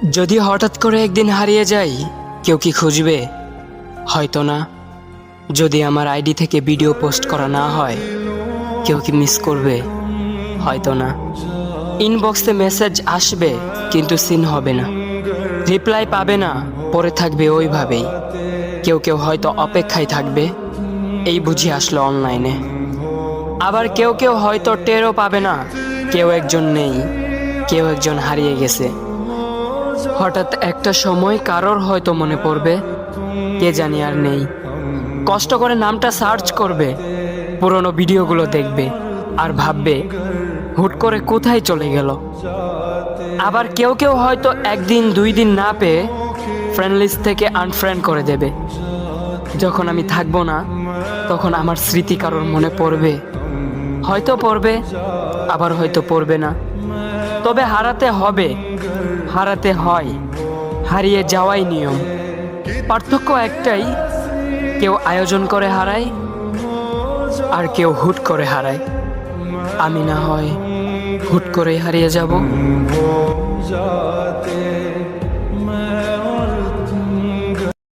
যদি হঠাৎ করে একদিন হারিয়ে যাই, কেউ কি খুঁজবে? হয়তো না। যদি আমার আইডি থেকে ভিডিও পোস্ট করা না হয়, কেউ কি মিস করবে? হয়তো না। ইনবক্সে মেসেজ আসবে কিন্তু সিন হবে না, রিপ্লাই পাবে না, পরে থাকবে ওইভাবেই। কেউ কেউ হয়তো অপেক্ষায় থাকবে, এই বুঝি আসলো অনলাইনে। আবার কেউ কেউ হয়তো টেরও পাবে না, কেউ একজন নেই, কেউ একজন হারিয়ে গেছে। হঠাৎ একটা সময় কারোর হয়তো মনে পড়বে, কে জানি আর নেই। কষ্ট করে নামটা সার্চ করবে, পুরনো ভিডিওগুলো দেখবে আর ভাববে হুট করে কোথায় চলে গেল। আবার কেউ কেউ হয়তো একদিন দুই দিন না পেয়ে ফ্রেন্ড লিস্ট থেকে আনফ্রেন্ড করে দেবে। যখন আমি থাকবো না, তখন আমার স্মৃতি কারোর মনে পড়বে, হয়তো পড়বে, আবার হয়তো পড়বে না। তবে হারাতে হবে, হারাতে হয়, হারিয়ে যাওয়াই নিয়ম। পার্থক্য একটাই, কেউ আয়োজন করে হারায় আর কেউ হুট করে হারায়। আমি না হয় হুট করেই হারিয়ে যাব।